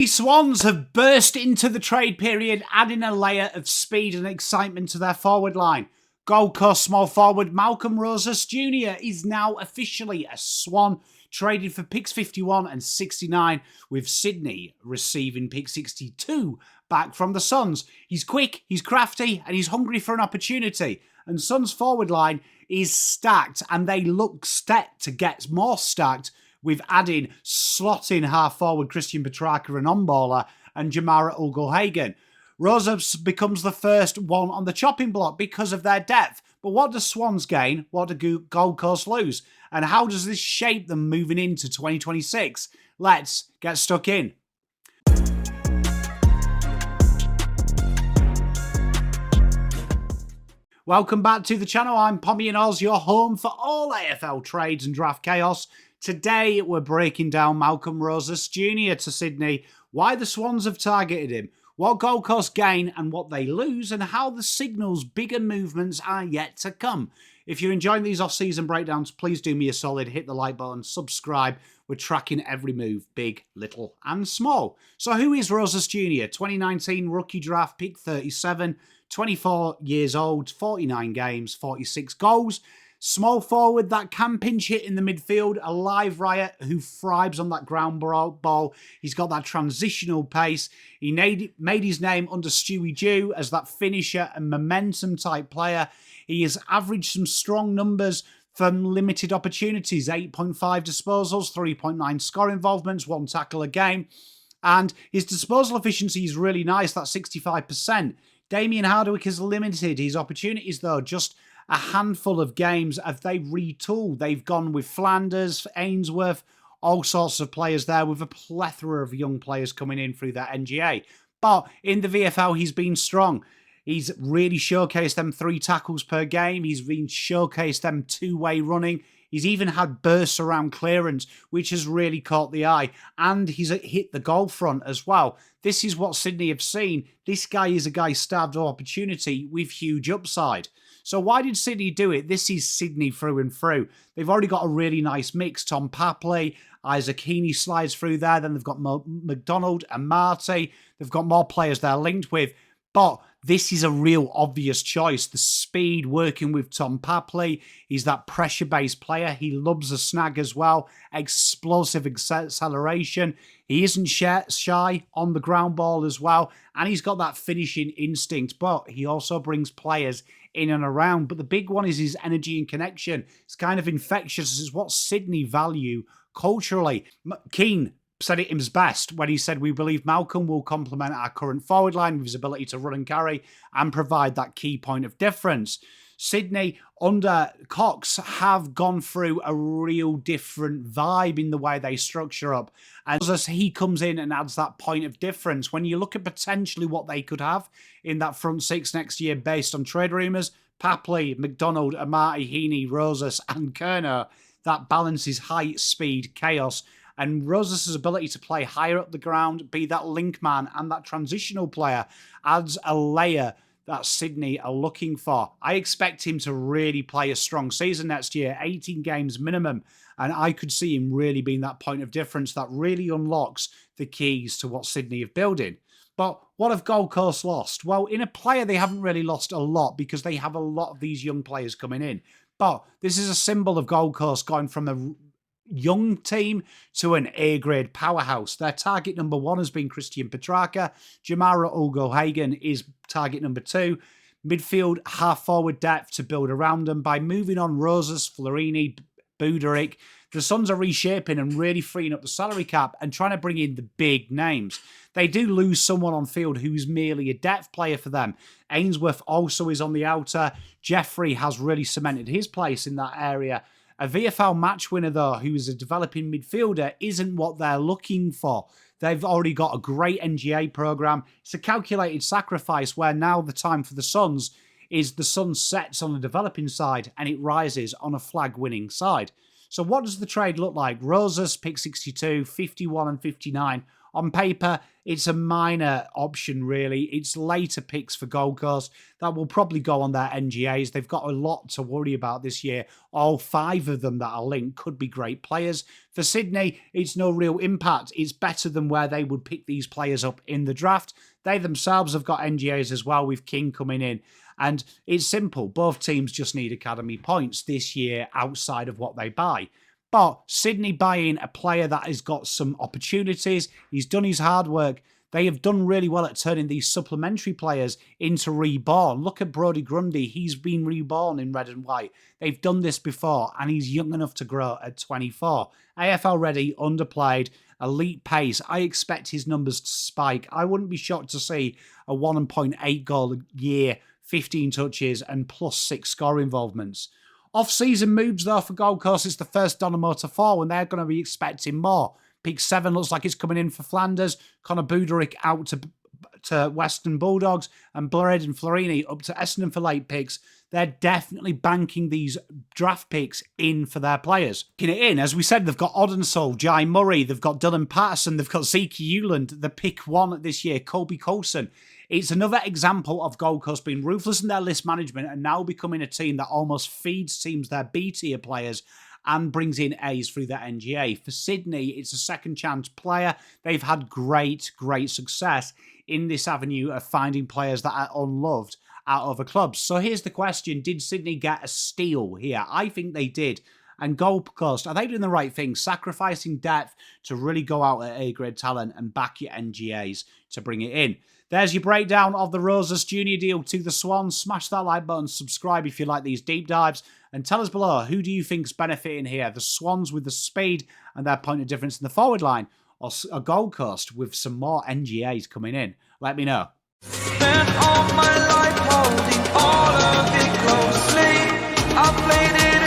The Swans have burst into the trade period, adding a layer of speed and excitement to their forward line. Gold Coast small forward Malcolm Rosas Jr. is now officially a Swan, traded for picks 51 and 69, with Sydney receiving pick 62 back from the Suns. He's quick, he's crafty, and he's hungry for an opportunity. And Suns' forward line is stacked, and they look set to get more stacked with adding slotting half-forward Christian Petracca and on-baller and Jamarra Ugle-Hagan. Rosas becomes the first one on the chopping block because of their depth. But what do Swans gain? What do Gold Coast lose? And how does this shape them moving into 2026? Let's get stuck in. Welcome back to the channel. I'm Pommy and Oz, your home for all AFL trades and draft chaos. Today, we're breaking down Malcolm Rosas Jr. to Sydney, why the Swans have targeted him, what Gold Coast gain and what they lose, and how the signals bigger movements are yet to come. If you're enjoying these off-season breakdowns, please do me a solid, hit the like button, subscribe. We're tracking every move, big, little, and small. So who is Rosas Jr.? 2019 rookie draft, pick 37, 24 years old, 49 games, 46 goals. Small forward that can pinch hit in the midfield, a live riot who thrives on that ground ball. He's got that transitional pace. He made his name under Stewie Dew as that finisher and momentum type player. He has averaged some strong numbers from limited opportunities, 8.5 disposals, 3.9 score involvements, 1 tackle a game. And his disposal efficiency is really nice, that's 65%. Damien Hardwick has limited his opportunities though, just a handful of games as they retooled. They've gone with Flanders, Ainsworth, all sorts of players there with a plethora of young players coming in through that NGA. But in the VFL, he's been strong. He's really showcased them 3 tackles per game. He's been showcased them 2-way running. He's even had bursts around clearance, which has really caught the eye. And he's hit the goal front as well. This is what Sydney have seen. This guy is a guy starved of opportunity with huge upside. So why did Sydney do it? This is Sydney through and through. They've already got a really nice mix. Tom Papley, Isaac Heaney slides through there. Then they've got McDonald and Marty. They've got more players they're linked with. But this is a real obvious choice. The speed working with Tom Papley. He's that pressure-based player. He loves a snag as well. Explosive acceleration. He isn't shy on the ground ball as well. And he's got that finishing instinct. But he also brings players in and around. But the big one is his energy and connection. It's kind of infectious. It's what Sydney value culturally. Keane said it his best when he said, "We believe Malcolm will complement our current forward line with his ability to run and carry and provide that key point of difference." Sydney, under Cox, have gone through a real different vibe in the way they structure up. And as he comes in and adds that point of difference, when you look at potentially what they could have in that front 6 next year based on trade rumours, Papley, McDonald, Amati, Heaney, Rosas and Kerner, that balances height, speed, chaos. And Rosas' ability to play higher up the ground, be that link man and that transitional player, adds a layer that Sydney are looking for. I expect him to really play a strong season next year, 18 games minimum, and I could see him really being that point of difference that really unlocks the keys to what Sydney have building. But what have Gold Coast lost? Well, in a player, they haven't really lost a lot because they have a lot of these young players coming in. But this is a symbol of Gold Coast going from a young team to an A-grade powerhouse. Their target number 1 has been Christian Petracca. Jamarra Ugle-Hagan is target number 2. Midfield, half-forward depth to build around them. By moving on Rosas, Florini, Buderick, the Suns are reshaping and really freeing up the salary cap and trying to bring in the big names. They do lose someone on field who's merely a depth player for them. Ainsworth also is on the outer. Jeffrey has really cemented his place in that area. A VFL match winner, though, who is a developing midfielder, isn't what they're looking for. They've already got a great NGA program. It's a calculated sacrifice where now the time for the Suns is the sun sets on the developing side and it rises on a flag-winning side. So what does the trade look like? Rosas, pick 62, 51 and 59 On paper, it's a minor option, really. It's later picks for Gold Coast that will probably go on their NGAs. They've got a lot to worry about this year. All 5 of them that are linked could be great players. For Sydney, it's no real impact. It's better than where they would pick these players up in the draft. They themselves have got NGAs as well, with King coming in. And it's simple. Both teams just need academy points this year outside of what they buy. But Sydney buying a player that has got some opportunities, he's done his hard work. They have done really well at turning these supplementary players into reborn. Look at Brodie Grundy. He's been reborn in red and white. They've done this before, and he's young enough to grow at 24. AFL ready, underplayed, elite pace. I expect his numbers to spike. I wouldn't be shocked to see a 1.8 goal a year, 15 touches, and plus 6 score involvements. Off-season moves, though, for Gold Coast. It's the first Donamo to fall, and they're going to be expecting more. Pick 7 looks like it's coming in for Flanders. Connor Buderick out to Western Bulldogs, and Braden Florini up to Essendon for late picks. They're definitely banking these draft picks in for their players. Getting it in, as we said, they've got Odensol, Jai Murray, they've got Dylan Patterson, they've got Zeke Hewland, the pick 1 this year, Colby Coulson. It's another example of Gold Coast being ruthless in their list management and now becoming a team that almost feeds teams their B-tier players and brings in A's through their NGA. For Sydney, it's a second chance player. They've had great success in this avenue of finding players that are unloved at other clubs. So here's the question. Did Sydney get a steal here? I think they did. And Gold Coast, are they doing the right thing? Sacrificing depth to really go out at A-grade talent and back your NGAs to bring it in. There's your breakdown of the Rosas Jnr deal to the Swans. Smash that like button, subscribe if you like these deep dives, and tell us below, who do you think's benefiting here? The Swans with the speed and their point of difference in the forward line, or a Gold Coast with some more NGAs coming in? Let me know. Spent all my life holding all of it closely. I played it